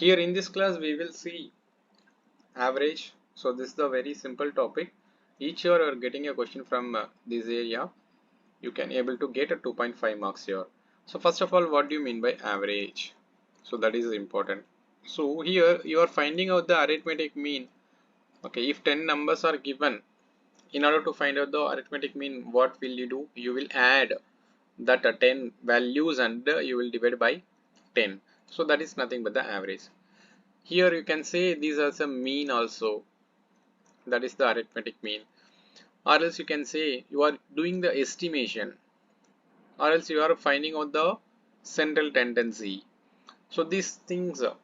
Here in this class we will see average. So this is the very simple topic. Each year you are getting a question from this area. You can able to get a 2.5 marks here. So first of all, what do you mean by average? So that is important. So here you are finding out the arithmetic mean. Okay, if 10 numbers are given, in order to find out the arithmetic mean, what will you do? You will add that 10 values and you will divide by 10. So that is nothing but the average. Here you can say these are some mean also, that is the arithmetic mean, or else you can say you are doing the estimation, or else you are finding out the central tendency. So these things are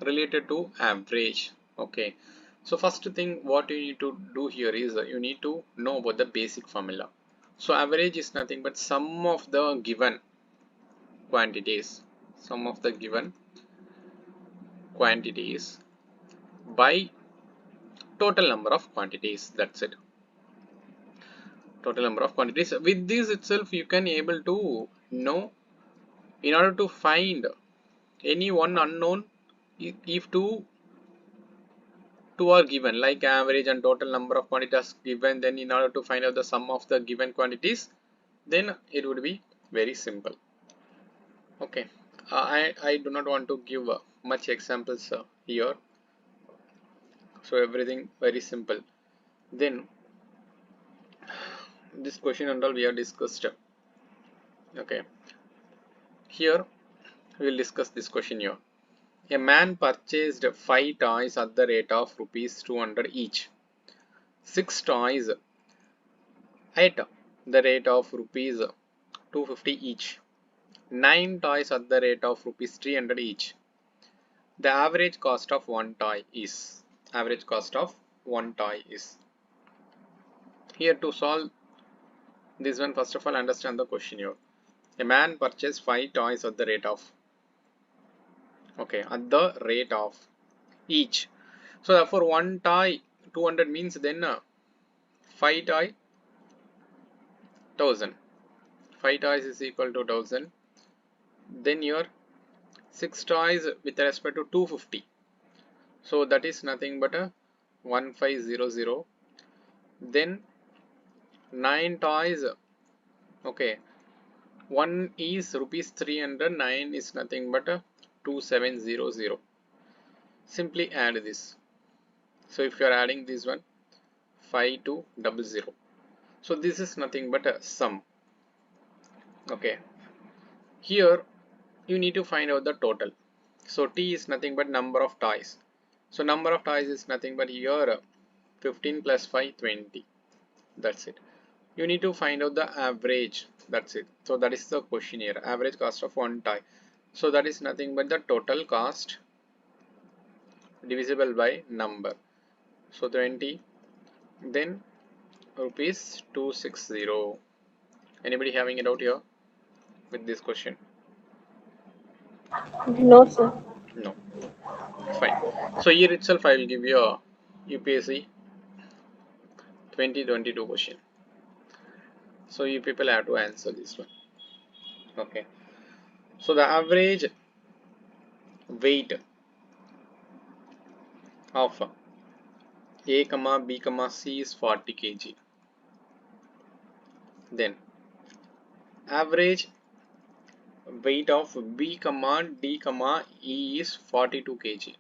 related to average. Okay, so first thing what you need to do here is you need to know about the basic formula. So average is nothing but sum of the given quantities, sum of the given quantities by total number of quantities. That's it. Total number of quantities. With this itself you can able to know, in order to find any one unknown, if two are given, like average and total number of quantities given, then in order to find out the sum of the given quantities, then it would be very simple. Okay, I do not want to give much examples here, so everything very simple. Then this question and all we have discussed. Okay, here we will discuss this question here. A man purchased 5 toys at the rate of rupees 200 each. 6 toys at the rate of rupees 250 each. 9 toys at the rate of rupees 300 each. The average cost of one toy is. Average cost of one toy is. Here to solve this one, first of all understand the question here. A man purchased 5 toys at the rate of. Okay, at the rate of each. So therefore one toy 200 means then 5 toy 1000. 5 toys is equal to 1000. Then your 6 toys with respect to 250. So that is nothing but a 1500. Then 9 toys. Okay, one is rupees 300. 9 is nothing but a 2700. Simply add this. So if you are adding this one, 5200. So this is nothing but a sum. Okay, here you need to find out the total. So T is nothing but number of toys. So number of toys is nothing but here 15 plus 5 20. That's it. You need to find out the average. That's it. So that is the question here. Average cost of one toy. So that is nothing but the total cost divisible by number. So 20. Then rupees 260. Anybody having a doubt here with this question? No, sir. No. Fine. So here itself I will give you a UPSC 2022 question. So you people have to answer this one. Okay. So the average weight of A, B, C is 40 kg. Then average weight of B, D, E is 42 kg.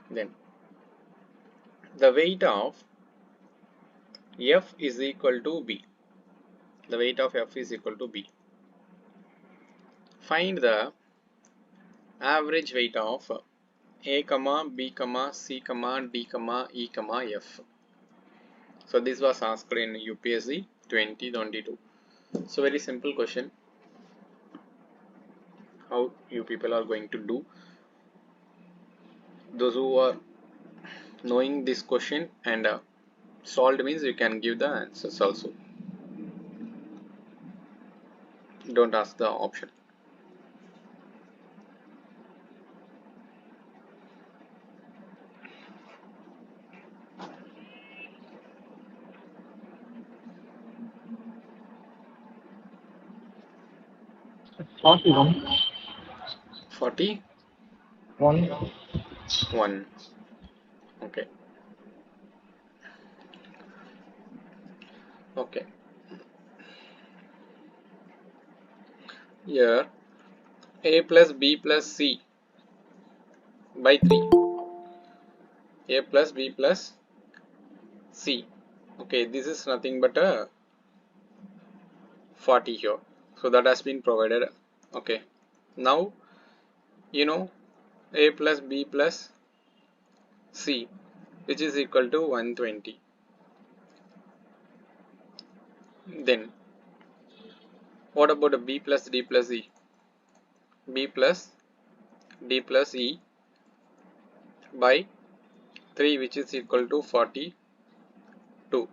Then the weight of F is equal to B. The weight of F is equal to B. Find the average weight of A, B, C, D, E, F. So this was asked in UPSC 2022. So very simple question. How you people are going to do? Those who are knowing this question and solved means you can give the answers also. Don't ask the option. Possible. 40. 1. 1. Okay. Okay. Here a plus b plus c by 3. A plus b plus c. Okay, this is nothing but a 40 here. So that has been provided. Okay. Now you know a plus b plus c, which is equal to 120. Then what about a b plus d plus e? B plus d plus e by 3, which is equal to 42.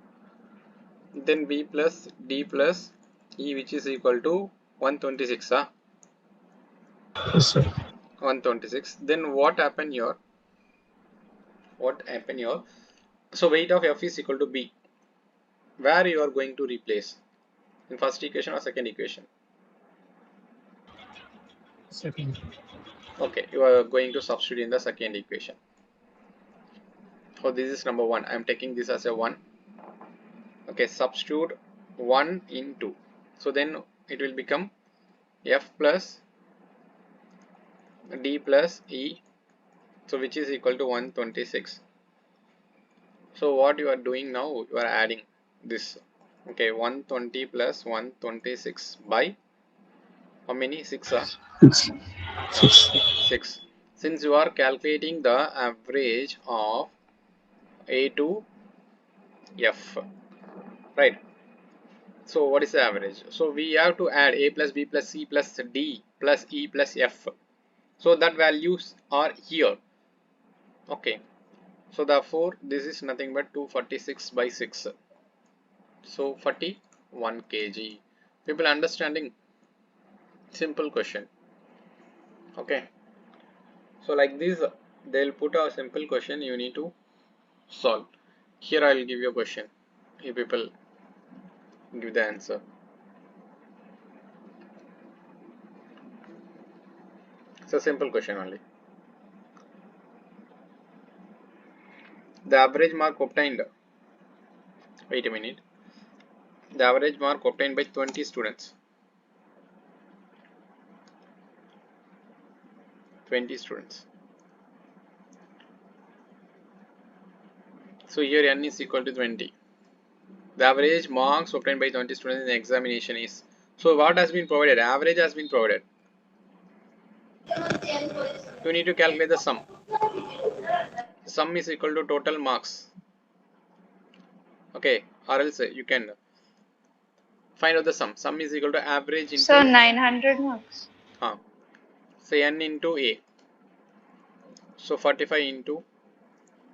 Then b plus d plus e, which is equal to 126. 126. Then what happened here? What happened here? So weight of f is equal to b. Where you are going to replace? In first equation or second equation? Second. Okay, you are going to substitute in the second equation. So this is number 1. I am taking this as a 1. Okay, substitute 1 in 2. So then it will become f plus d plus e, so which is equal to 126. So what you are doing now, you are adding this. Okay, 120 plus 126 by how many? 6. 6. Ah, 6. 6. Since you are calculating the average of a to f, right? So what is the average? So we have to add a plus b plus c plus d plus e plus f. So that values are here. Okay. So therefore this is nothing but 246 by 6. So 41 kg. People understanding? Simple question. Okay. So like this, they'll put a simple question you need to solve. Here I will give you a question. You people give the answer. It's a simple question only. The average mark obtained. Wait a minute. The average mark obtained by 20 students. 20 students. So here n is equal to 20. The average marks obtained by 20 students in the examination is. So what has been provided? Average has been provided. You need to calculate the sum. Sum is equal to total marks. Okay, or else you can find out the sum. Sum is equal to average into. So 900 marks. Say n into a. So 45 into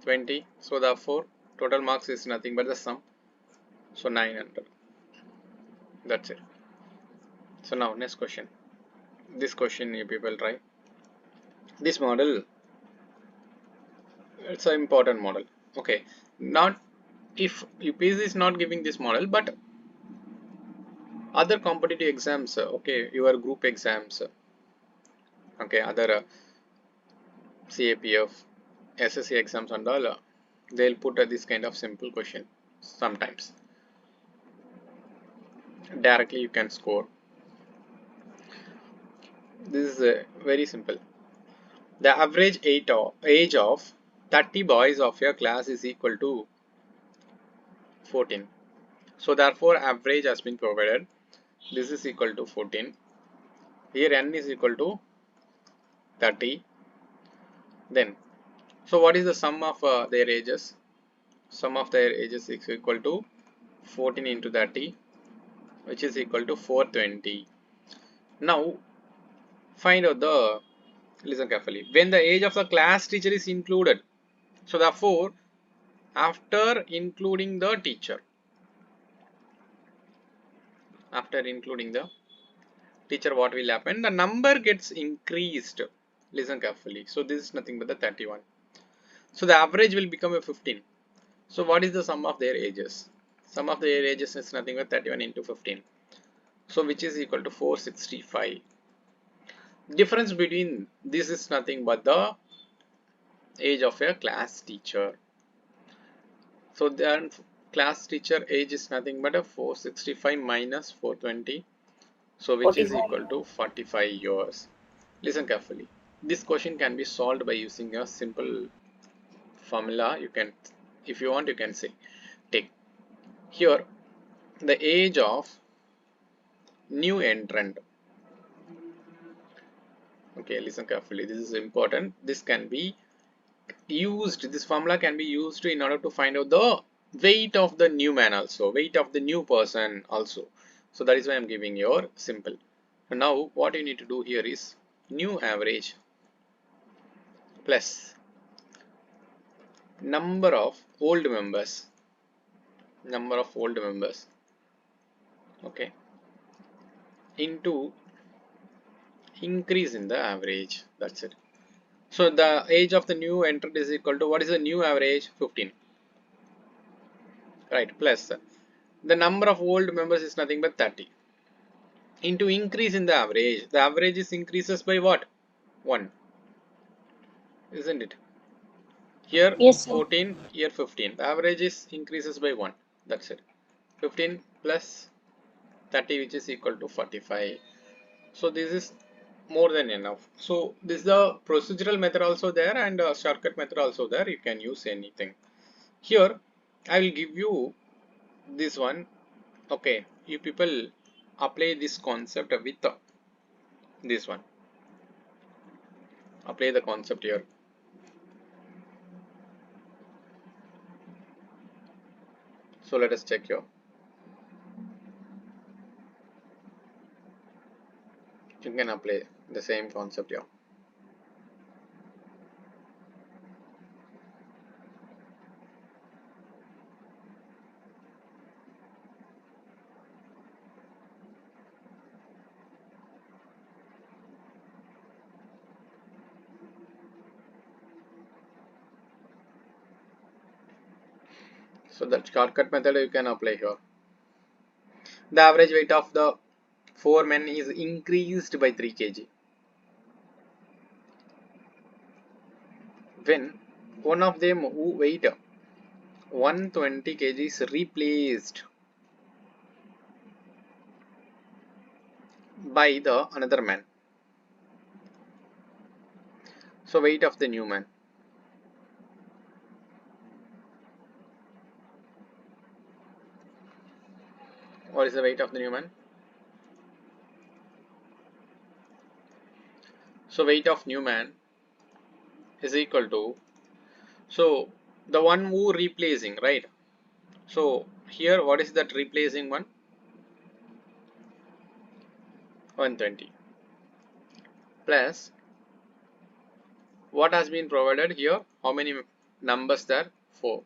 20. So therefore total marks is nothing but the sum. So 900. That's it. So now next question. This question you people try. This model, it's an important model. Okay, not if UPSC is not giving this model, but other competitive exams, okay, your group exams, okay, other CAPF, SSC exams and all, they'll put this kind of simple question sometimes. Directly you can score. This is very simple. The average age of 30 boys of your class is equal to 14. So therefore average has been provided. This is equal to 14. Here n is equal to 30. Then, so what is the sum of their ages? Sum of their ages is equal to 14 into 30, which is equal to 420. Now find out the, listen carefully, when the age of the class teacher is included. So therefore after including the teacher, what will happen? The number gets increased. Listen carefully. So this is nothing but the 31. So the average will become a 15. So what is the sum of their ages? Sum of their ages is nothing but 31 into 15. So which is equal to 465. Difference between this is nothing but the age of a class teacher. So then class teacher age is nothing but a 465 minus 420, so which is 45. equal to 45 years. Listen carefully. This question can be solved by using a simple formula. You can, if you want, you can say, take here the age of new entrant. Okay, listen carefully. This is important. This can be used, this formula can be used in order to find out the weight of the new man also, weight of the new person also. So that is why I'm giving your simple. So now what you need to do here is new average plus number of old members, okay, into increase in the average. That's it. So the age of the new entrant is equal to, what is the new average? 15, right, plus the number of old members is nothing but 30, into increase in the average. The average is increases by what? 1, isn't it? Here Yes, sir. 14, here 15. The average is increases by 1. That's it. 15 plus 30, which is equal to 45. So this is more than enough. So this is the procedural method also there, and shortcut method also there. You can use anything. Here I will give you this one. Okay, you people apply this concept with this one. Apply the concept here. So let us check here. You can apply the same concept here. So that shortcut method you can apply here. The average weight of the 4 men is increased by 3 kg when one of them who weight 120 kg is replaced by the another man. So weight of the new man. What is the weight of the new man? So weight of new man is equal to, so the one who replacing, right? So here what is that replacing one? 120 plus what has been provided here, how many numbers there? 4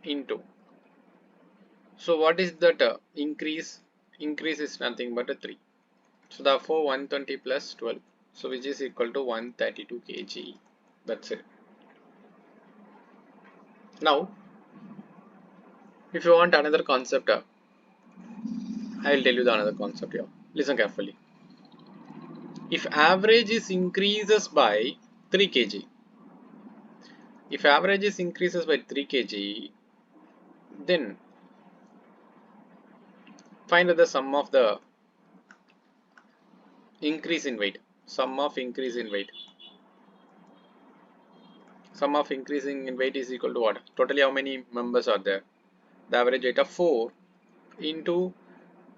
into, so what is that increase? Increase is nothing but a 3. So therefore 120 plus 12, so which is equal to 132 kg. That's it. Now if you want another concept, I will tell you the another concept here. Listen carefully. If average is increases by 3 kg, if average is increases by 3 kg, then find the sum of the increase in weight. Sum of increase in weight. Sum of increasing in weight is equal to what? Totally how many members are there? The average weight of 4 into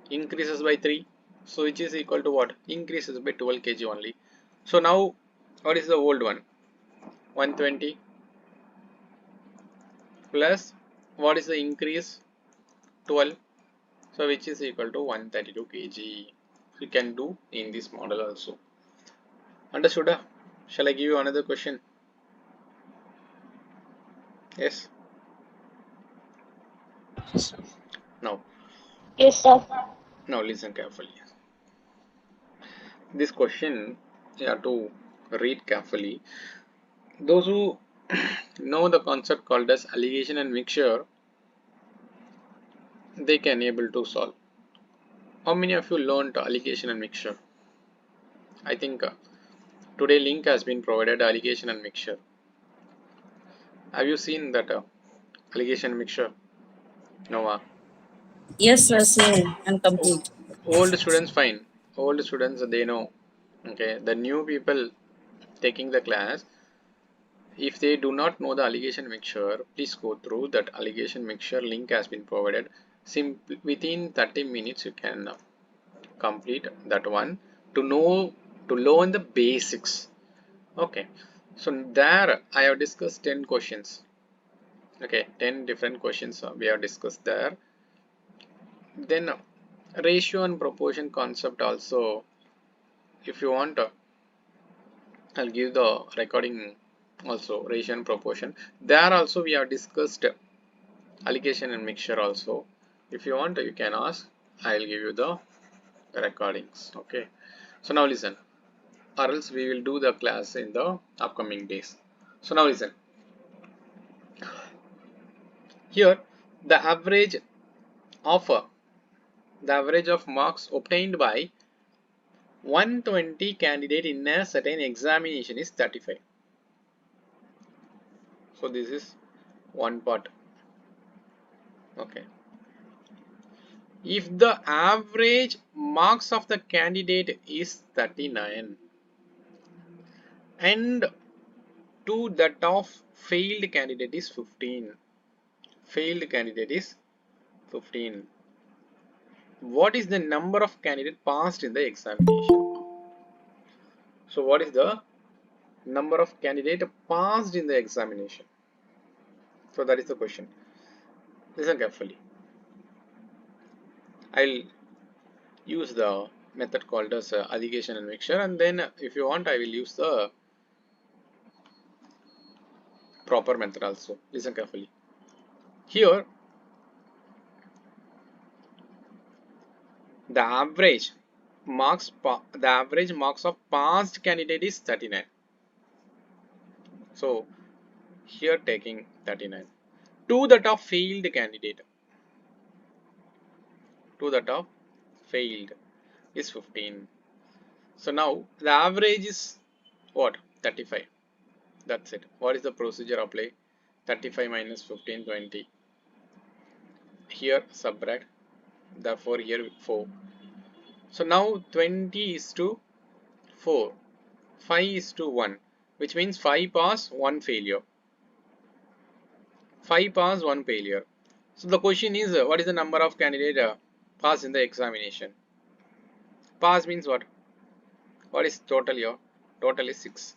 increases by 3, so which is equal to what? Increases by 12 kg only. So now what is the old one? 120 plus what is the increase? 12, so which is equal to 132 kg. You can do in this model also. Understood? Shall I give you another question? Yes. Now Yes, sir. listen carefully. This question you have to read carefully. Those who know the concept called as alligation and mixture, they can able to solve. How many of you learned alligation and mixture? I think Today link has been provided, allegation and mixture. Have you seen that allegation mixture? No. Yes, sir, same and complete. Old students fine. Old students they know. Okay. The new people taking the class, if they do not know the allegation mixture, please go through that allegation mixture link has been provided. Simply within 30 minutes you can complete that one to learn the basics. Okay. So there I have discussed 10 questions. Okay, 10 different questions we have discussed there. Then ratio and proportion concept also, if you want, I'll give the recording also, ratio and proportion. There also we have discussed allocation and mixture also. If you want, you can ask. I'll give you the recordings. Okay. So now listen, or else we will do the class in the upcoming days. So now listen. Here, the average of marks obtained by 120 candidate in a certain examination is 35. So this is one part. Okay. If the average marks of the candidate is 39 and to that of failed candidate is 15. Failed candidate is 15. What is the number of candidate passed in the examination? So what is the number of candidate passed in the examination? So that is the question. Listen carefully. I'll use the method called as allegation and mixture, and then if you want I will use the proper method also. Listen carefully. Here the average marks of passed candidate is 39. So here taking 39 to that of failed candidate, to that of failed is 15. So now the average is what? 35. That's it. What is the procedure apply? 35 minus 15, 20. Here subtract, therefore here 4. So now 20 is to 4, 5 is to 1, which means 5 pass, 1 failure. 5 pass, 1 failure. So the question is, what is the number of candidate pass in the examination? Pass means what? What is total here? Total is 6.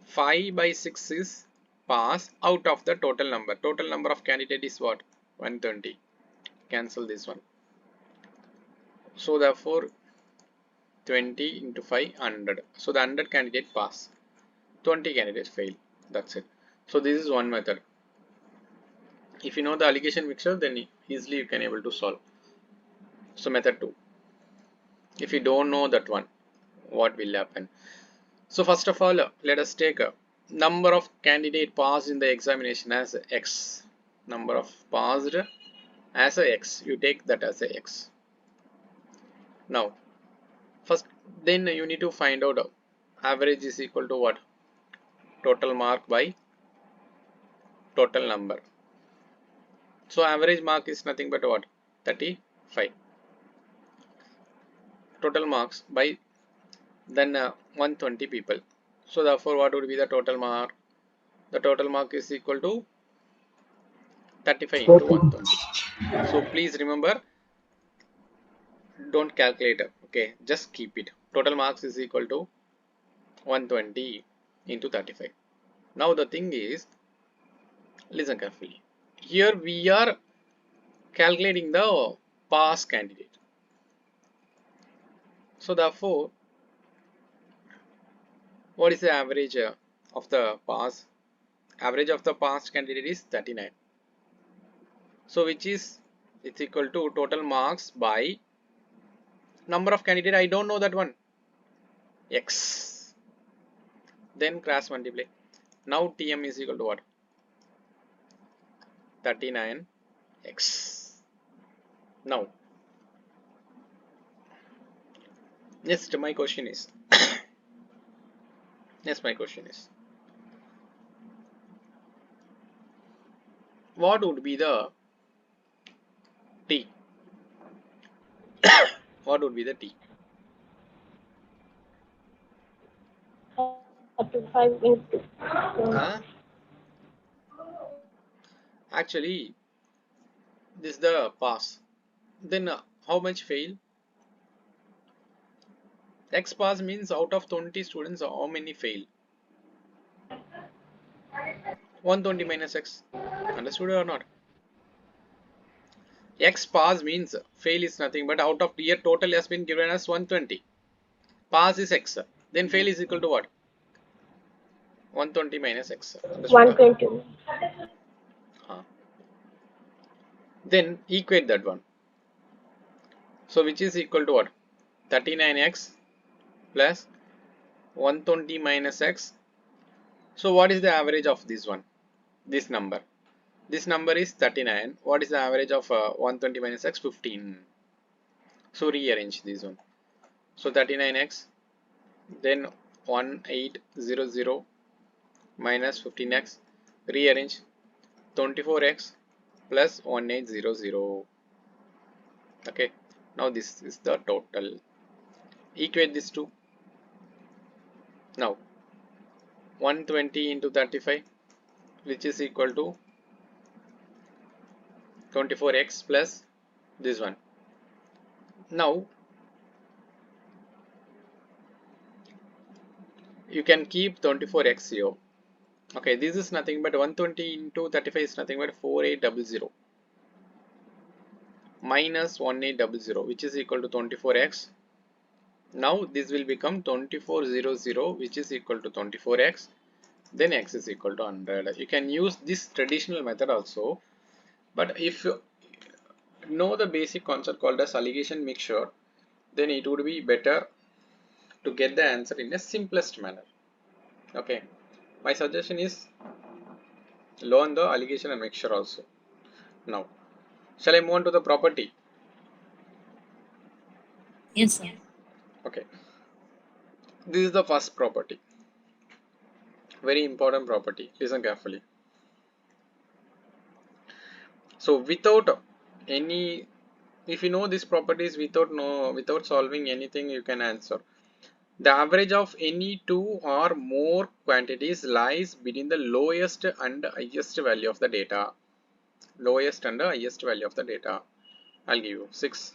5 by 6 is pass out of the total number. Total number of candidate is what? 120. Cancel this one. So therefore 20 into 5, 100. So the 100 candidate pass. 20 candidates fail. That's it. So this is one method. If you know the allegation mixture, then easily you can able to solve. So method 2. If you don't know that one, what will happen? So first of all, let us take a number of candidate passed in the examination as x. Number of passed as a x. You take that as a x. Now, first, then you need to find out average is equal to what? Total mark by total number. So average mark is nothing but what? 35. Total marks by then 120 people. So therefore what would be the total mark? The total mark is equal to 35 into 120. So please remember, don't calculate. Okay, just keep it. Total marks is equal to 120 into 35. Now the thing is, listen carefully. Here we are calculating the pass candidate. So therefore, what is the average of the pass? Average of the passed candidate is 39. So which is it's equal to total marks by number of candidate. I don't know that one. X. Then cross multiply. Now TM is equal to what? 39x. Now, next my question is Yes, my question is, what would be the t? What would be the t? 35 into Huh? Actually, this is the pass. Then how much fail? X pass means out of 20 students, how many fail? 120 minus x. Understood or not? X pass means fail is nothing but out of here total has been given as 120. Pass is x. Then fail is equal to what? 120 minus x. Understood? 120. Then equate that one. So which is equal to what? 39x plus 120 minus x. So what is the average of this one? This number. This number is 39. What is the average of 120 minus x? 15. So rearrange this one. So 39x, then 1800 minus 15x, rearrange 24x plus 1800. Okay, now this is the total. Equate these two. Now 120 into 35, which is equal to 24x plus this one. Now you can keep 24x here. Okay, this is nothing but 120 into 35 is nothing but 4800 minus 1800, which is equal to 24x. Now this will become 2400, which is equal to 24x. Then x is equal to 100. You can use this traditional method also, but if you know the basic concept called as alligation mixture, then it would be better to get the answer in a simplest manner. Okay, my suggestion is learn the alligation and mixture also. Now shall I move on to the property? Yes, sir. Okay, this is the first property, very important property. Listen carefully. So without any, if you know these properties without solving anything, you can answer. The average of any two or more quantities lies between the lowest and highest value of the data. Lowest and the highest value of the data. I'll give you 6,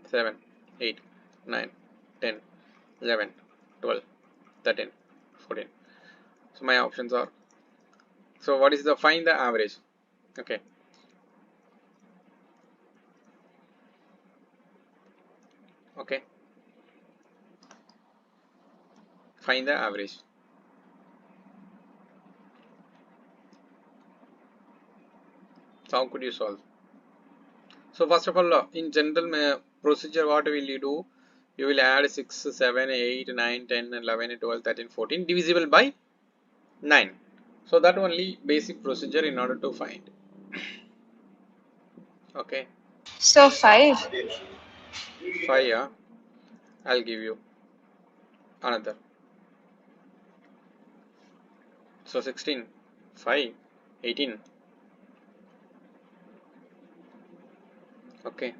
7, 8, 9, 10, 11, 12, 13, 14. So my options are, so what is the, find the average. Okay, okay, find the average. So how could you solve? So first of all, in general procedure, what will you do? You will add 6, 7, 8, 9, 10, 11, 12, 13, 14 divisible by 9. So that only basic procedure in order to find. Okay. So 5. 5, yeah. I'll give you another. So 16, 5, 18. Okay.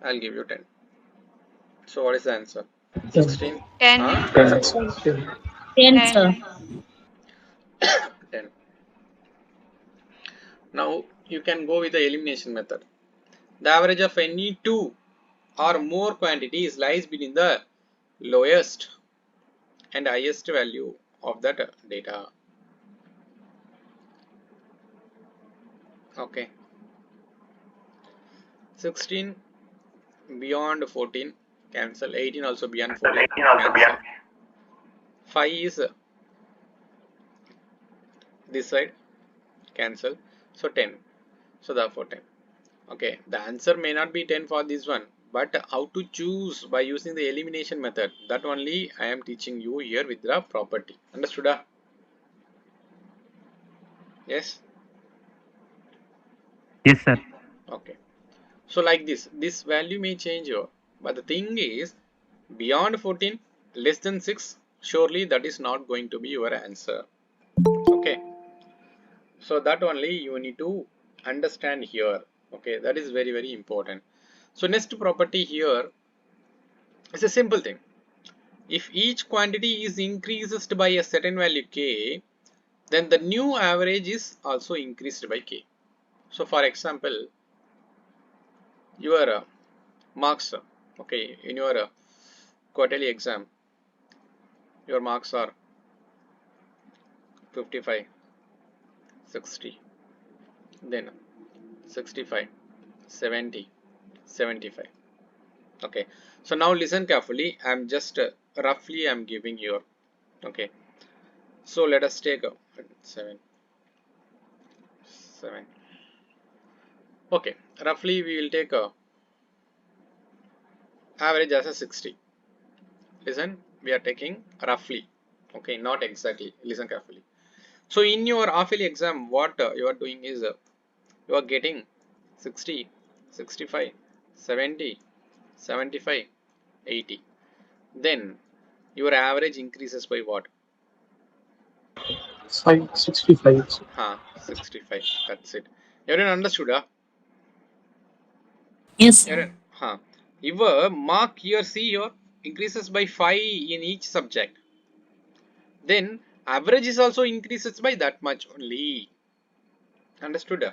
I'll give you 10. So what is the answer? 16. 10. Huh? 10. 10, sir. 10. Now you can go with the elimination method. The average of any two or more quantities lies between the lowest and highest value of that data. Okay. 16 beyond 14 cancel. 18 also beyond 14 cancel. 5 is this side cancel. So 10. So therefore 10. Okay. The answer may not be 10 for this one, but how to choose by using the elimination method, that only I am teaching you here with the property. Understood? Yes. Yes, sir. Okay. So like this value may change here, but the thing is beyond 14 less than 6, surely that is not going to be your answer. Okay, so that only you need to understand here. Okay, that is very, very important. So next property here is a simple thing. If each quantity is increased by a certain value k, then the new average is also increased by k. So for example, your marks, okay, in your quarterly exam, your marks are 55, 60, then 65, 70, 75. Okay, so now listen carefully. I'm just roughly I'm giving your, okay. So let us take a 7, 7. Okay, roughly we will take a average as a 60. Listen, we are taking roughly. Okay, not exactly. Listen carefully. So in your half-yearly exam, what you are doing is you are getting 60, 65, 70, 75, 80. Then your average increases by what? 565. 65. That's it. Everyone understood? Yes, sir. Everyone? Your mark here, see your increases by 5 in each subject. Then average is also increases by that much only. Understood?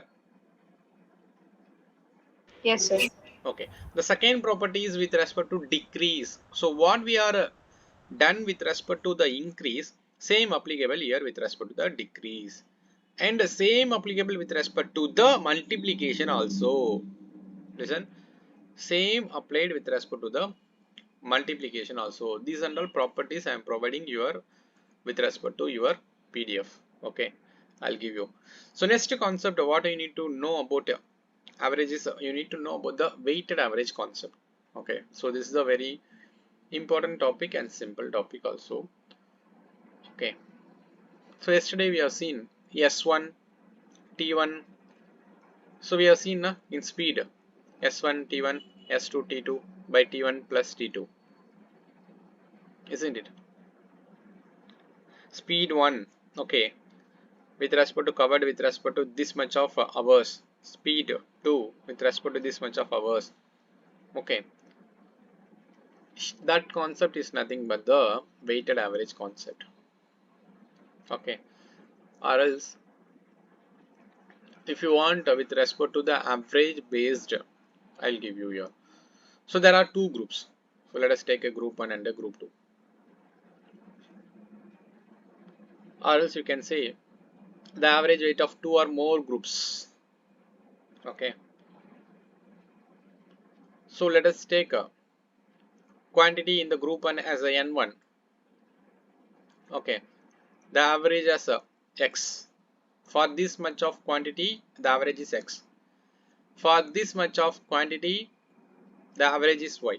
Yes, sir. Okay. The second property is with respect to decrease. So what we are done with respect to the increase, same applicable here with respect to the decrease. And the same applicable with respect to the multiplication also. Listen, same applied with respect to the multiplication also. These and all properties I am providing your with respect to your PDF. Okay, I'll give you. So next concept, what you need to know about averages, you need to know about the weighted average concept. Okay, so this is a very important topic and simple topic also. Okay, so yesterday we have seen S1, T1. So we have seen in speed S1, T1, S2, T2 by T1 plus T2, isn't it? Speed 1, okay, with respect to covered with respect to this much of hours. Speed 2 with respect to this much of hours. Okay, that concept is nothing but the weighted average concept. Okay, or else if you want with respect to the average based, I'll give you here. So there are two groups. So let us take a group 1 and a group 2. Or else you can say the average weight of two or more groups. Okay, so let us take a quantity in the group 1 as a n1. Okay, the average as a x. For this much of quantity, the average is x. For this much of quantity, the average is y.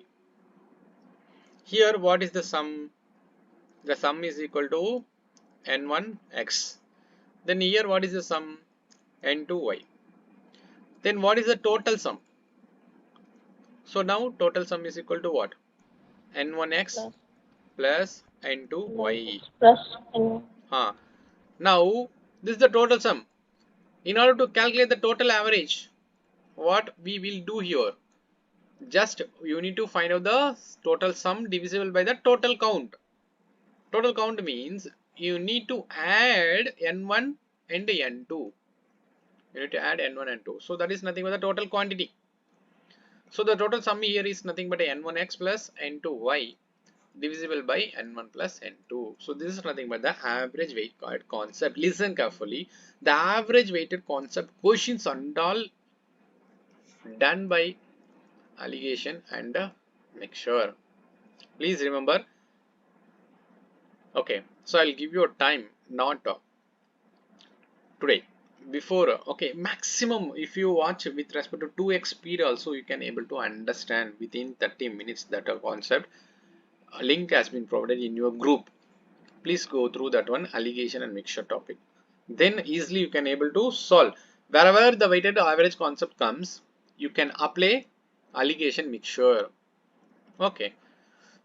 Here, what is the sum? The sum is equal to n1x. Then here, what is the sum? n2y. Then what is the total sum? So now total sum is equal to what? n1x plus n2y. Plus N1. Now this is the total sum. In order to calculate the total average, what we will do here? Just you need to find out the total sum divisible by the total count. Total count means you need to add n1 and n2. You need to add n1 and 2. So that is nothing but the total quantity. So the total sum here is nothing but n1x plus n2y divisible by n1 plus n2. So this is nothing but the average weighted concept. Listen carefully. The average weighted concept questions and all done by allegation and mixture. Please remember. Okay, so I'll give you a time, not today. Before, okay, maximum if you watch with respect to 2x speed also you can able to understand within 30 minutes that concept. A link has been provided in your group. Please go through that one, allegation and mixture topic. Then easily you can able to solve. Wherever the weighted average concept comes, you can apply allegation mixture. Okay.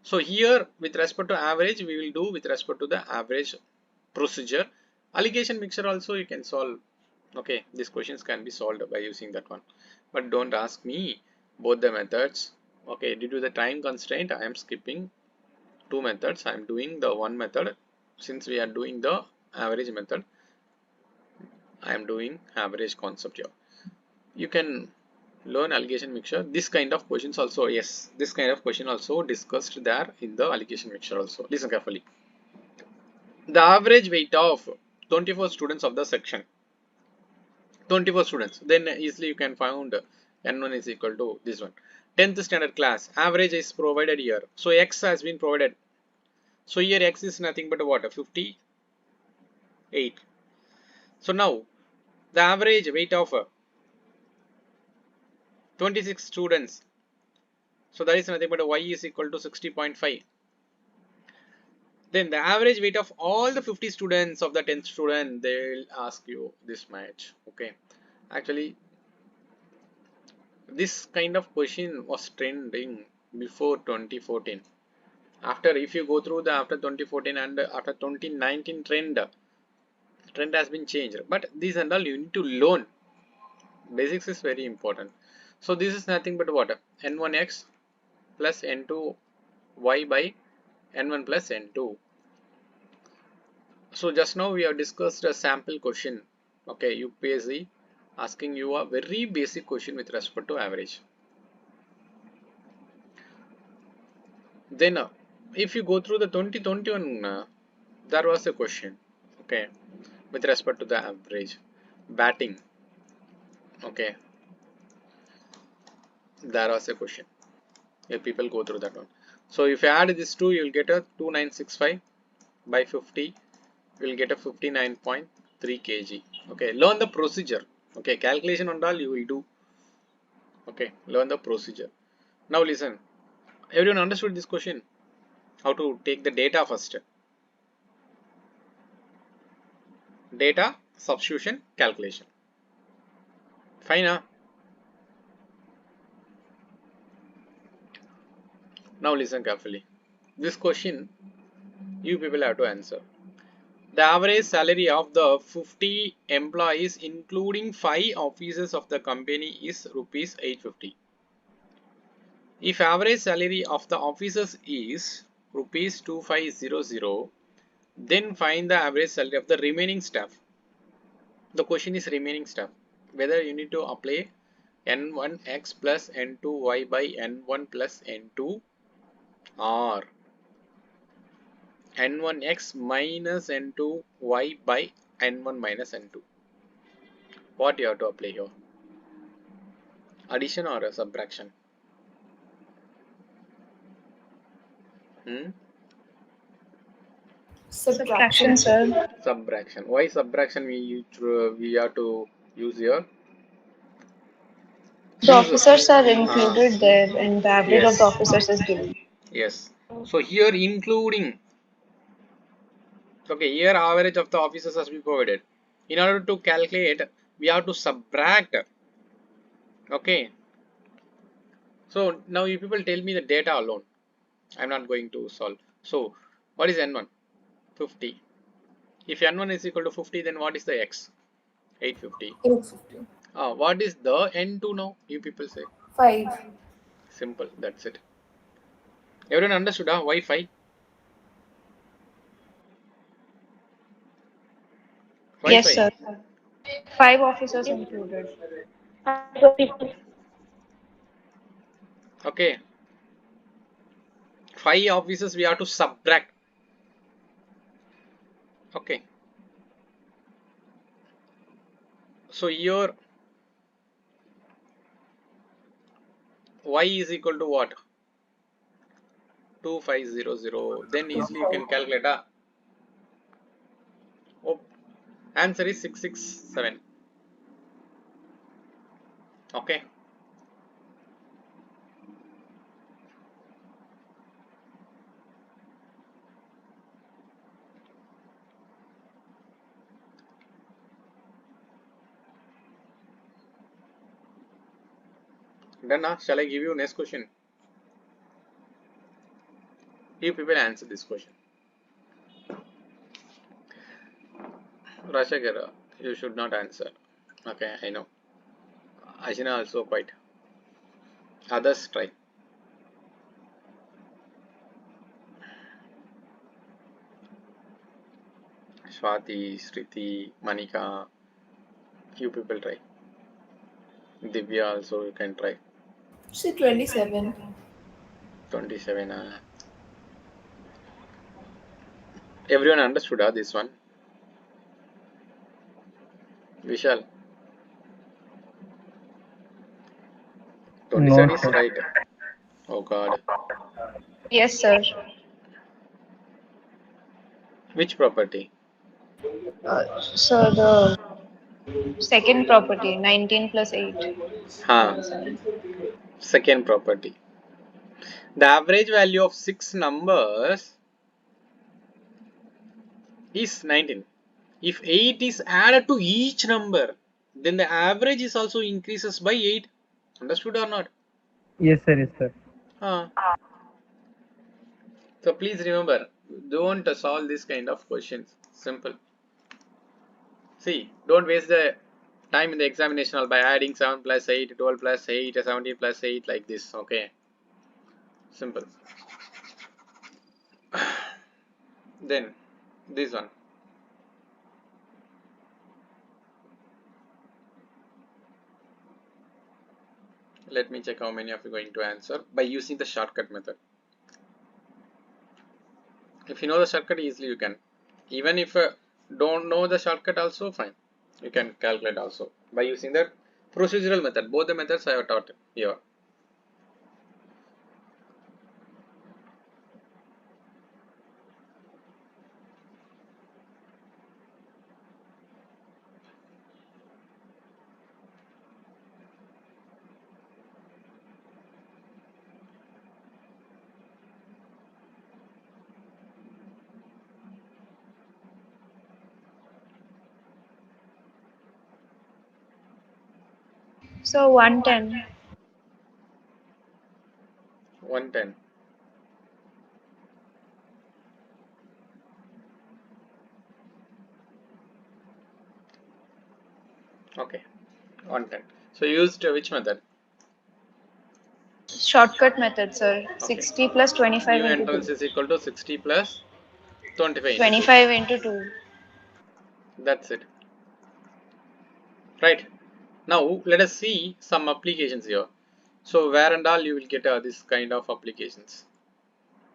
So here with respect to average, we will do with respect to the average procedure. Allocation mixture also you can solve. Okay, these questions can be solved by using that one, but don't ask me both the methods. Okay, due to the time constraint, I am skipping two methods. I am doing the one method. Since we are doing the average method, I am doing average concept here. You can learn allocation mixture. This kind of questions also, yes, this kind of question also discussed there in the allocation mixture also. Listen carefully. The average weight of 24 students of the section. 24 students. Then easily you can find n1 is equal to this one. 10th standard class. Average is provided here. So x has been provided. So here x is nothing but what? 58. So now the average weight of 26 students. So that is nothing but y is equal to 60.5. Then the average weight of all the 50 students of the 10th student, they will ask you this much. Okay. Actually, this kind of question was trending before 2014. After, if you go through the after 2014 and after 2019 trend has been changed. But these and all you need to learn. Basics is very important. So this is nothing but what? N1x plus N2y by N1 plus N2. So just now we have discussed a sample question. Okay, UPSC asking you a very basic question with respect to average. Then if you go through the 2021, there was a question. Okay, with respect to the average batting. Okay, there was a question. If people go through that one. So if you add this two, you will get a 2965 by 50. You will get a 59.3 kg. Okay, learn the procedure. Okay, calculation and all you will do. Okay, learn the procedure. Now listen. Everyone understood this question? How to take the data first? Data, substitution, calculation. Fine, huh? Now listen carefully. This question you people have to answer. The average salary of the 50 employees including 5 officers of the company is rupees 850. If average salary of the officers is rupees 2500, then find the average salary of the remaining staff. The question is remaining staff. Whether you need to apply n1x plus n2y by n1 plus n2 or n1x minus n2y by n1 minus n2. What you have to apply here? Addition or a subtraction? Subtraction, sir. Subtraction. Why subtraction we have to use here? The Choose. officers are included there, and the average of the Yes. officers is given. Yes. So here including. Okay, here average of the officers has been provided. In order to calculate, we have to subtract. Okay. So now you people tell me the data alone. I'm not going to solve. So what is n1? 50. If n1 is equal to 50, then what is the x? 850. 850. What is the n2 now? You people say. 5. Simple. That's it. Everyone understood? Why 5? Why Yes, 5? sir. 5 officers included. Okay. 5 officers we have to subtract. Okay. So here y is equal to what? 2500. Then easily you can calculate. Oh, answer is 667. Okay. Done. Shall I give you next question? You people answer this question. Rashakara, you should not answer. Okay, I know. Ashina also quite. Others try. Swati, Sriti, Manika, you people try. Divya also you can try. Say 27. 27. Everyone understood this one? Vishal. 27 No, is sir. right. Oh god. Yes, sir. Which property? So the second property, 19 plus 8. Ha. Second property. The average value of 6 numbers is 19. If 8 is added to each number, then the average is also increases by 8. Understood or not? Yes, sir. Yes, sir. So please remember, don't solve this kind of questions. Simple. See, don't waste the time in the examination by adding 7 plus 8, 12 plus 8, 17 plus 8 like this. Okay. Simple. Then this one. Let me check how many of you are going to answer by using the shortcut method. If you know the shortcut easily, you can. Even if don't know the shortcut also fine. You can calculate also by using the procedural method. Both the methods I have taught here. So 110. 110. Okay. 110. So you used which method? Shortcut method, sir. Okay. 60 plus 25 New into entrance 2. is equal to 60 plus 25 into 2. 25 into 2. That's it. Right. Now let us see some applications here. So where and all you will get this kind of applications.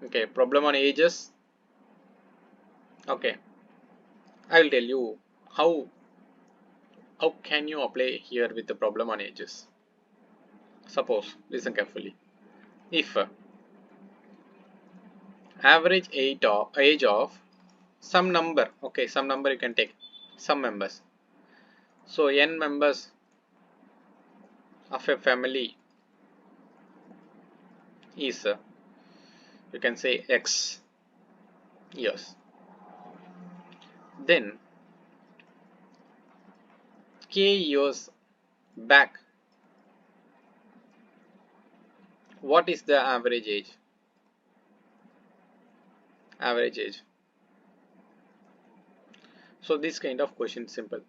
Okay. Problem on ages. Okay. I will tell you how can you apply here with the problem on ages. Suppose, listen carefully. If average age of some number, okay, some number you can take, some members. So n members of a family is you can say x years. Then k years back, what is the average age? Average age. So this kind of question simple.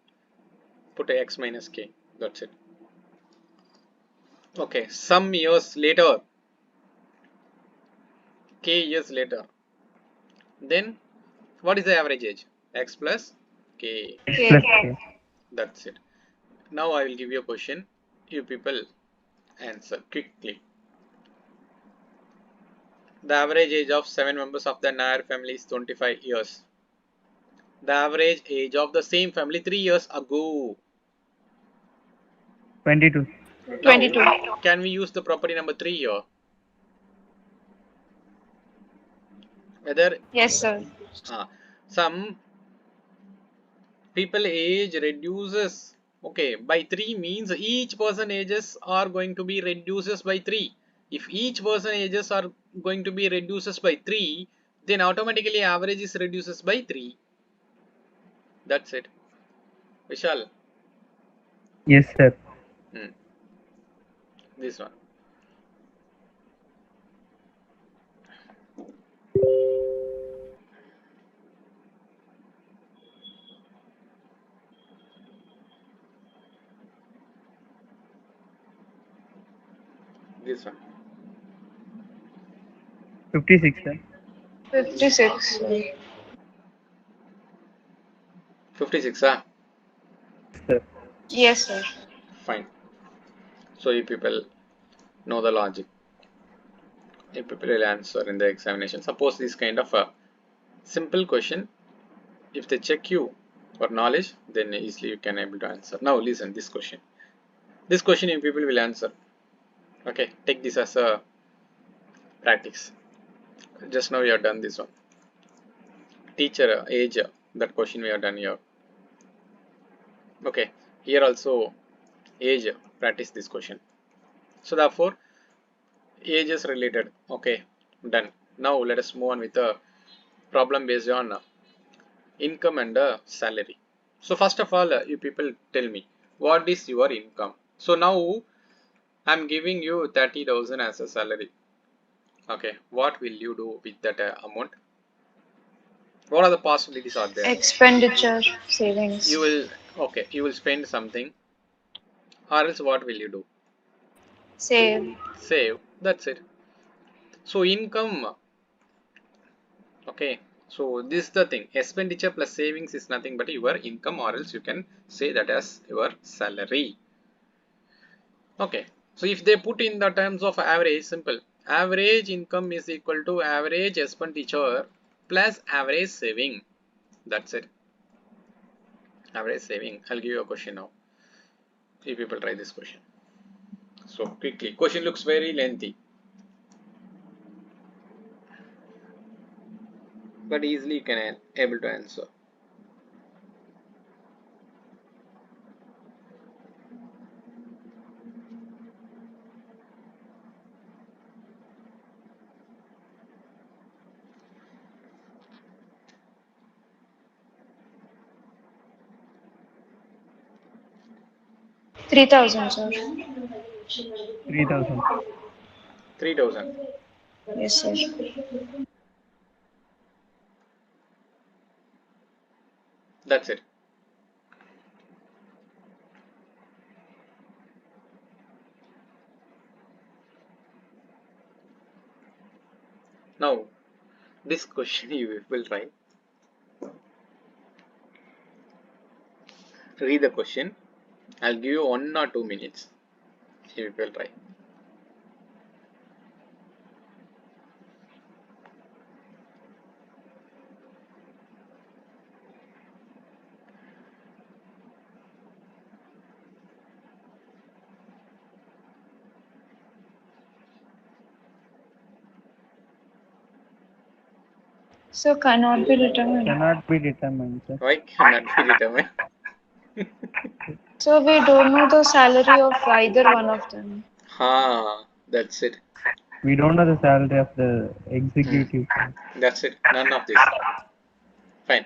Put a x minus k. That's it. Okay, some years later, k years later. Then what is the average age? X plus k. X K. plus K. That's it. Now I will give you a question. You people answer quickly. The average age of 7 members of the Nair family is 25 years. The average age of the same family 3 years ago. 22. 22. Now, can we use the property number 3 here? Whether Yes, sir. some people age reduces, okay, by 3 means each person ages are going to be reduces by 3. If each person ages are going to be reduces by 3, then automatically average is reduces by 3. That's it. Vishal. Yes, sir. This one. This one. 56, sir. 56, sir. 56, ah? Sir. Yes, sir. Fine. So you people know the logic. You people will answer in the examination. Suppose this kind of a simple question, if they check you for knowledge, then easily you can able to answer. Now listen this question. This question you people will answer. Okay, take this as a practice. Just now we have done this one. Teacher age, that question we have done here. Okay, here also age, practice this question. So therefore age is related. Okay, done. Now let us move on with the problem based on income and salary. So first of all, you people tell me what is your income. So now I'm giving you 30,000 as a salary. Okay, what will you do with that amount? What are the possibilities are there? Expenditure, savings. You will, okay, you will spend something, or else what will you do? Save. Save. That's it. So income. Okay, so this is the thing. Expenditure plus savings is nothing but your income, or else you can say that as your salary. Okay, so if they put in the terms of average, simple. Average income is equal to average expenditure plus average saving. That's it. Average saving. I'll give you a question now. See people try this question. So quickly. Question looks very lengthy, but easily you can able to answer. $3,000, sir. 3,000. 3,000. Yes, sir. That's it. Now this question you will try. Read the question. I'll give you 1 or 2 minutes. You will try. So cannot be determined. Cannot be determined, sir. Why cannot be determined? So we don't know the salary of either one of them. That's it. We don't know the salary of the executive. That's it. None of this. Fine.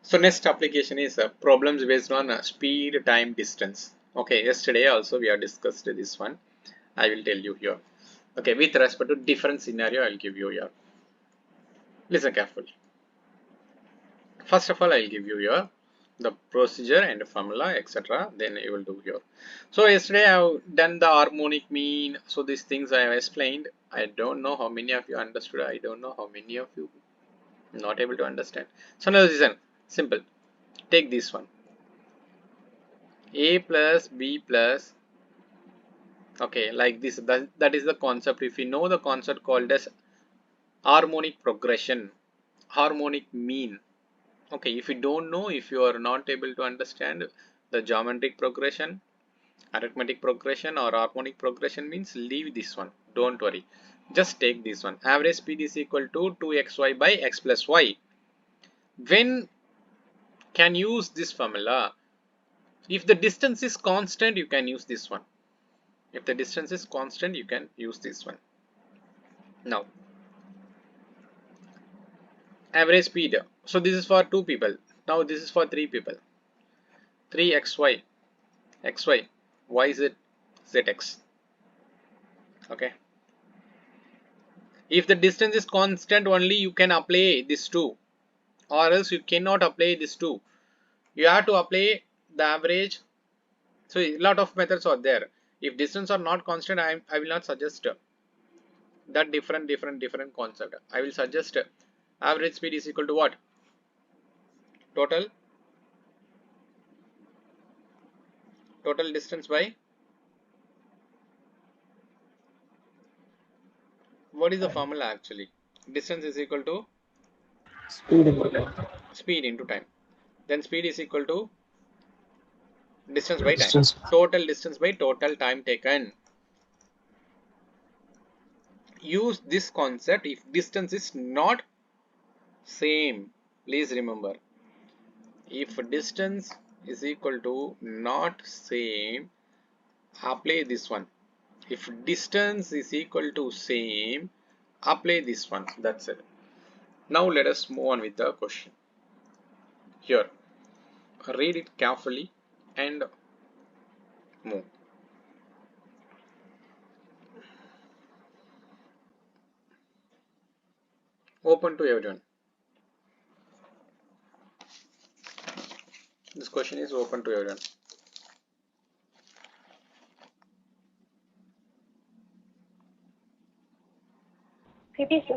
So next application is problems based on speed, time, distance. Okay, yesterday also we have discussed this one. I will tell you here. Okay, with respect to different scenario, I'll give you here. Listen carefully. First of all, I'll give you here the procedure and formula, etc. Then you will do here. So yesterday I've done the harmonic mean. So these things I have explained. I don't know how many of you understood. I don't know how many of you not able to understand. So now listen. Simple. Take this one. A plus B plus. Okay, like this. That is the concept. If you know the concept called as harmonic progression, harmonic mean. Okay, if you don't know, if you are not able to understand the geometric progression, arithmetic progression or harmonic progression, means leave this one. Don't worry. Just take this one. Average speed is equal to 2xy by x plus y. When can use this formula? If the distance is constant, you can use this one. If the distance is constant, you can use this one. Now, average speed. So this is for 2 people. Now this is for 3 people. 3xy, xy, yz, zx. Okay. If the distance is constant, only you can apply this 2, or else you cannot apply this 2. You have to apply the average. So a lot of methods are there. If distance are not constant, I will not suggest that different concept. I will suggest average speed is equal to what? Total distance by, what is the formula actually? Distance is equal to Speed into time. speed into time. Then speed is equal to distance by time. Distance. Total distance by total time taken. Use this concept if distance is not same. Please remember, if distance is equal to not same, apply this one. If distance is equal to same, apply this one. That's it. Now let us move on with the question. Here, read it carefully and move. Open to everyone. This question is open to everyone. PP, sir.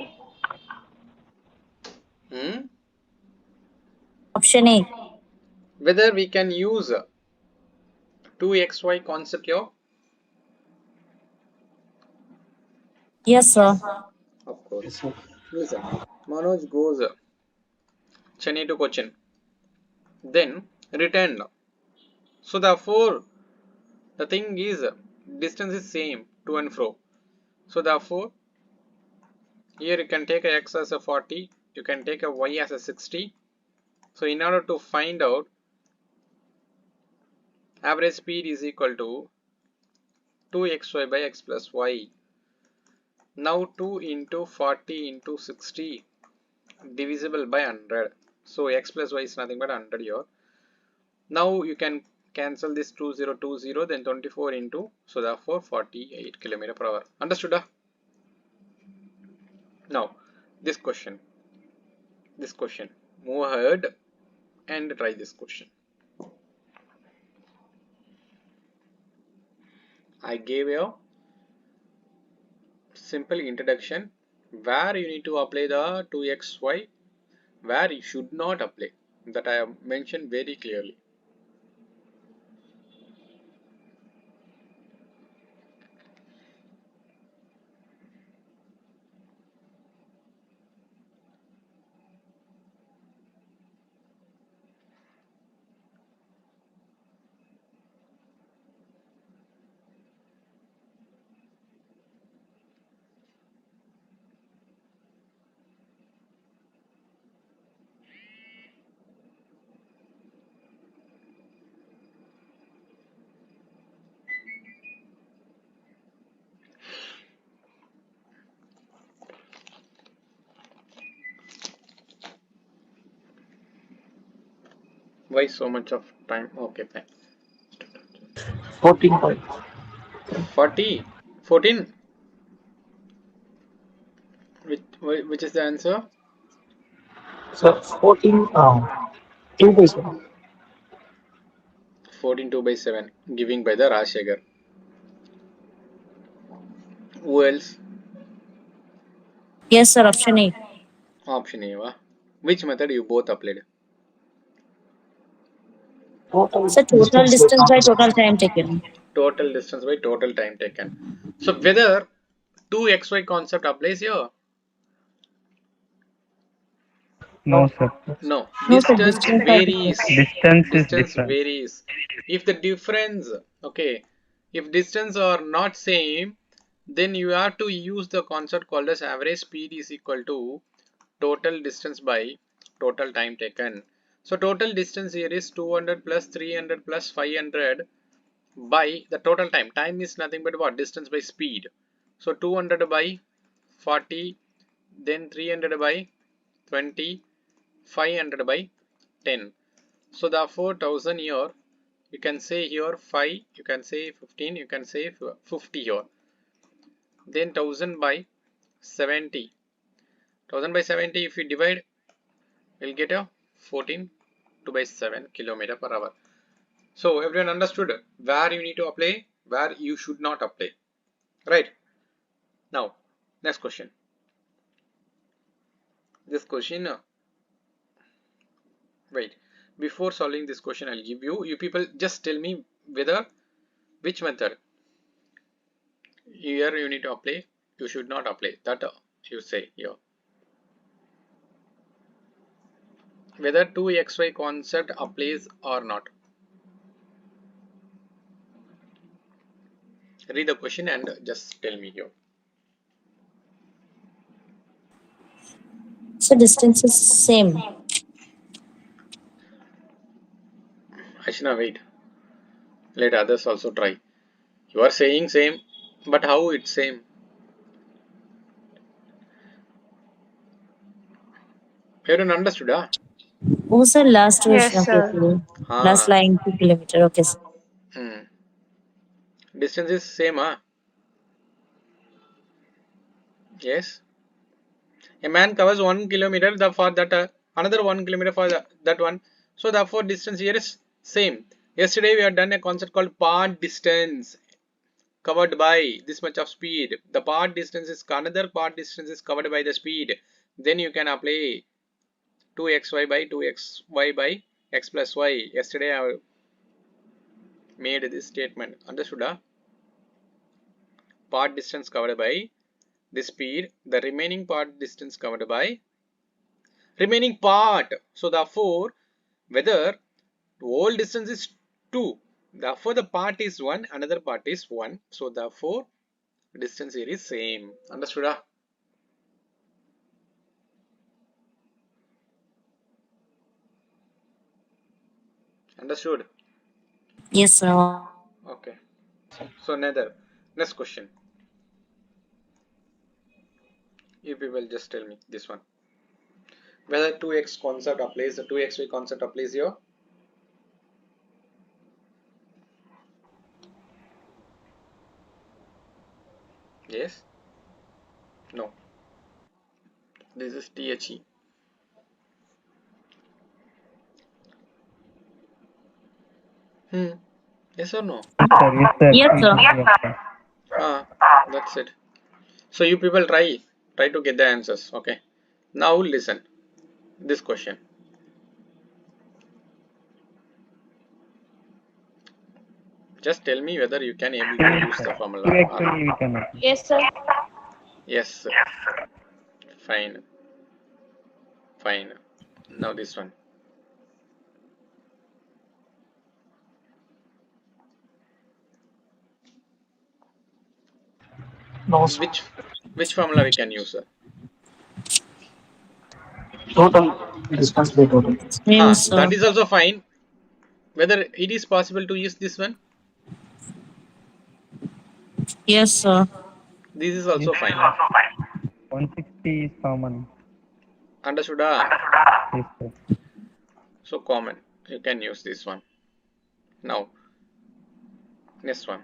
Option A. Whether we can use 2xy concept here? Yes, sir. Of course. Yes, sir. Listen, Manoj goes Chennai to Cochin, then returned. So therefore, the thing is distance is same to and fro. So therefore, here you can take a x as a 40, you can take a y as a 60. So in order to find out average speed is equal to 2xy by x plus y. Now 2 into 40 into 60 divisible by 100. So x plus y is nothing but 100 here. Now you can cancel this 2020, then 24 into, so therefore 48 km per hour. Understood? Now this question. Move ahead and try this question. I gave a simple introduction where you need to apply the 2xy, where you should not apply, that I have mentioned very clearly. Why so much of time? Okay, fine. 14 point. 40, 14. Which is the answer? So 14, 2 by 7. 14 2 by 7, giving by the Rajshekhar. Who else? Yes, sir. Option A. Option A. Which method you both applied? Total So total distance by total time taken. Total distance by total time taken. So whether 2xy concept applies here? No, sir. No. No, sir. Distance Distance by varies. distance. Distance is Distance different. varies. If the difference, okay, if distance are not same, then you have to use the concept called as average speed is equal to total distance by total time taken. So total distance here is 200 plus 300 plus 500 by the total time. Time is nothing but what? Distance by speed. So 200 by 40, then 300 by 20, 500 by 10. So therefore 1000 here, you can say here 5, you can say 15, you can say 50 here. Then 1000 by 70. 1000 by 70, if you divide, you'll get a 14 2 by 7 km per hour. So everyone understood where you need to apply where you should not apply, right? Now next question. This question, wait, before solving this question I'll give you people just tell me whether which method here you need to apply, you should not apply, that you say here. Whether 2xy concept applies or not. Read the question and just tell me here. So distance is same. Ashna, wait. Let others also try. You are saying same, but how it's same? You don't understood, huh? Oh, sir, last Yes, question. Okay, sir. okay. Last Ah, line 2 kilometer. Okay, sir. hmm. Distance is same, huh? Yes. A man covers 1 kilometer for that another 1 kilometer for that one. So therefore distance here is same. Yesterday we have done a concept called path distance covered by this much of speed. The path distance is another path distance is covered by the speed. Then you can apply 2xy by 2xy by x plus y. Yesterday I made this statement. Understood? Path distance covered by the speed. The remaining path distance covered by remaining part. So therefore, whether whole distance is 2, therefore the part is 1, another part is 1. So therefore, distance here is same. Understood? Understood? Yes, sir. Okay. So neither. Next question. You people just tell me this one. Whether 2x concept applies, the 2xy concept applies here. Yes? No. This is THE. Yes or no? Yes, sir. Yes, It sir. will be okay. That's it. So you people try to get the answers. Okay. Now listen. This question. Just tell me whether you can able to use the formula Two or not. actually we can apply. Yes, sir. Yes. Fine. Fine. Now this one. No, sir. Which which formula we can use? Total distance by total. Same, sir. That is also fine. Whether it is possible to use this one? Yes, sir. This is Yes, also fine. sir. 160 is common. Understood? Yes, sir. So common. You can use this one. Now, next one.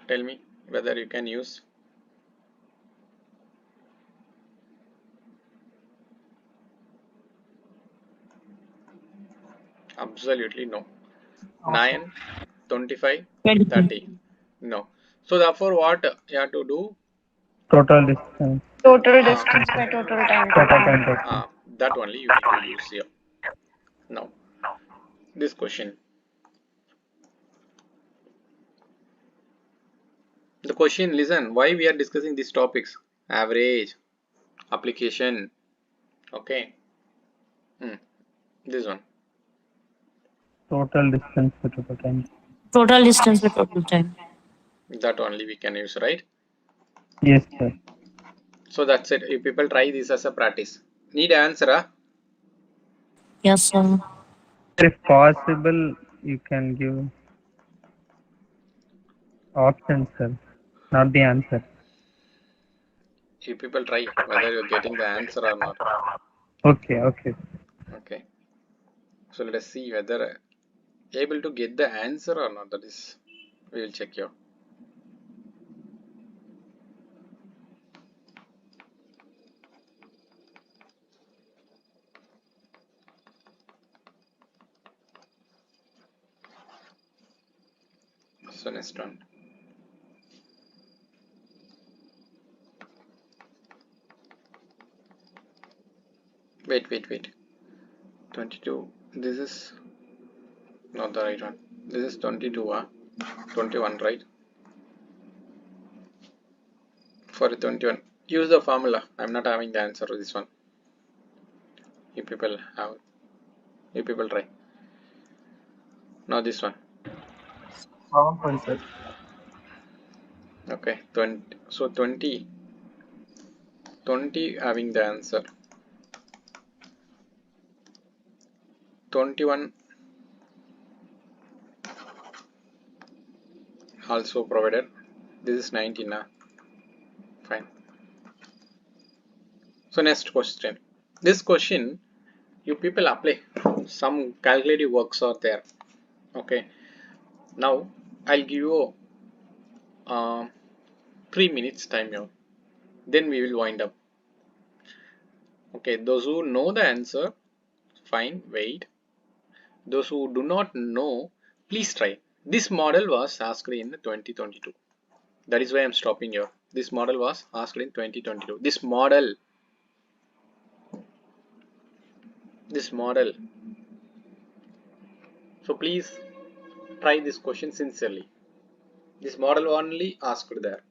Tell me whether you can use. Absolutely no. Also, 9, 25, 20. 30. No. So therefore what you have to do? Total distance, Total Uh, distance by total time total taken. time taken. that only you need to use here. Now, this question. The question, listen, why we are discussing these topics? Average, application, okay. This one. Total distance by total time. Total distance by total time. That only we can use, right? Yes, sir. So that's it. If people try this as a practice. Need answer, huh? Yes, sir. If possible, you can give options, sir, not the answer. If people try whether you're getting the answer or not. Okay, okay. Okay. So let us see whether able to get the answer or not. That is, we will check here. So next one. Wait. 22. This is not the right one. This is 22, 21, right? For 21, use the formula. I'm not having the answer to this one. You people have. You people try. Now this one. 7.5. Okay. 20. So 20 having the answer. 21 also provided. This is 19 now. Fine. So next question. This question you people apply. Some calculative works are there. Okay. Now I'll give you 3 minutes time here. Then we will wind up. Okay. Those who know the answer, fine. Wait. Those who do not know, please try. This model was asked in 2022. That is why I'm stopping here. This model was asked in 2022. This model. So please try this question sincerely. This model only asked there.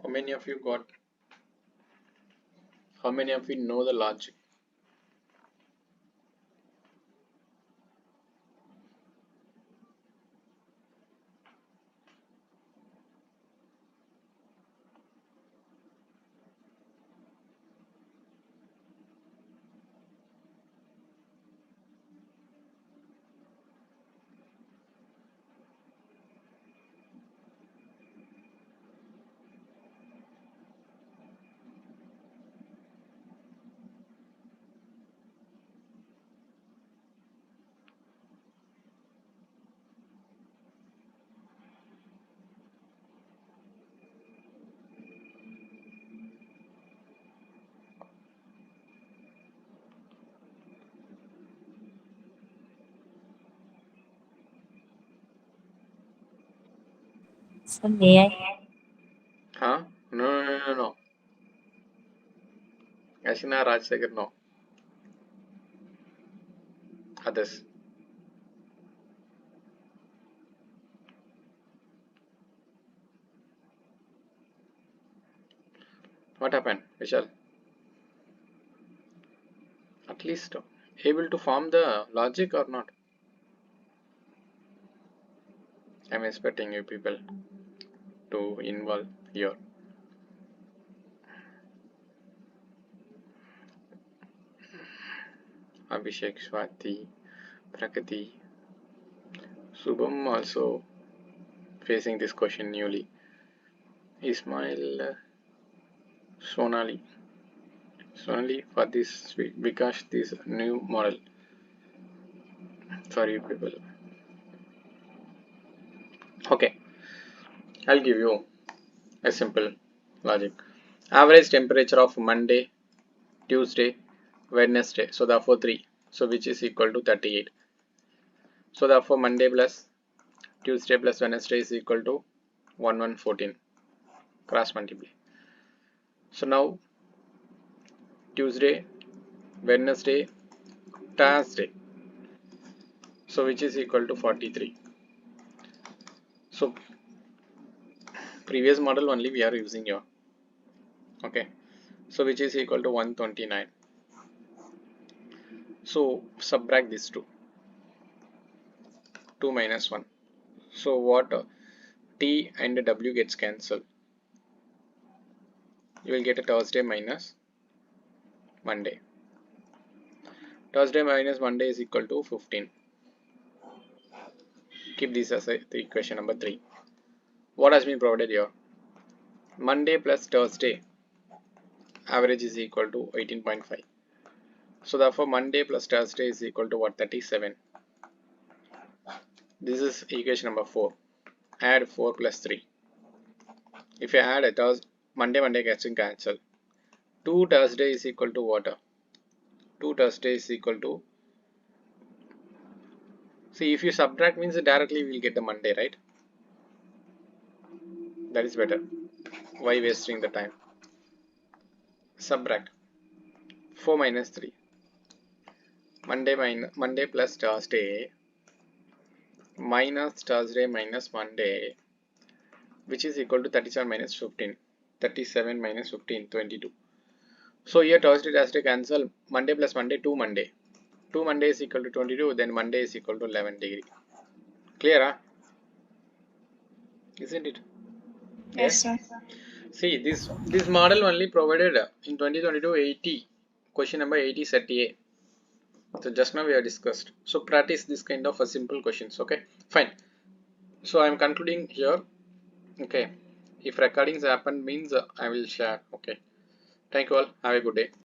How many of you got? How many of you know the logic? So may I? Huh? No. Ashina Rajsekhar, no. Others. What happened, Vishal? At least able to form the logic or not? I'm expecting you people to involve here. Abhishek, Swati, Prakati, Subham also facing this question newly. Ismail Sonali for this week because this new model for you people. Okay, I'll give you a simple logic. Average temperature of Monday, Tuesday, Wednesday. So therefore 3. So which is equal to 38. So therefore Monday plus Tuesday plus Wednesday is equal to 1114. Cross multiply. So now Tuesday, Wednesday, Thursday. So which is equal to 43. So previous model only we are using here. Okay. So which is equal to 129. So subtract these two. 2 minus 1. So what T and W gets cancelled. You will get a Thursday minus Monday. Thursday minus Monday is equal to 15. Keep this as the equation number 3. What has been provided here? Monday plus Thursday average is equal to 18.5. So therefore Monday plus Thursday is equal to what? 37. This is equation number 4. Add 4 plus 3. If you add a Monday gets cancelled. 2 Thursday is equal to what? 2 Thursday is equal to, see, if you subtract means directly we will get the Monday, right? That is better. Why wasting the time? Subtract 4 minus 3. Monday plus Thursday minus Thursday minus Monday, which is equal to 37 minus 15. 37 minus 15, 22. So here Thursday cancel. Monday plus Monday, 2 Monday. 2 Monday is equal to 22. Then Monday is equal to 11 degree. Clear, huh? Isn't it? Yes, sir. See, this model only provided in 2022 80. Question number 80 set A. So just now we have discussed. So practice this kind of a simple questions. Okay, fine. So I am concluding here. Okay, if recordings happen means I will share. Okay, thank you all. Have a good day.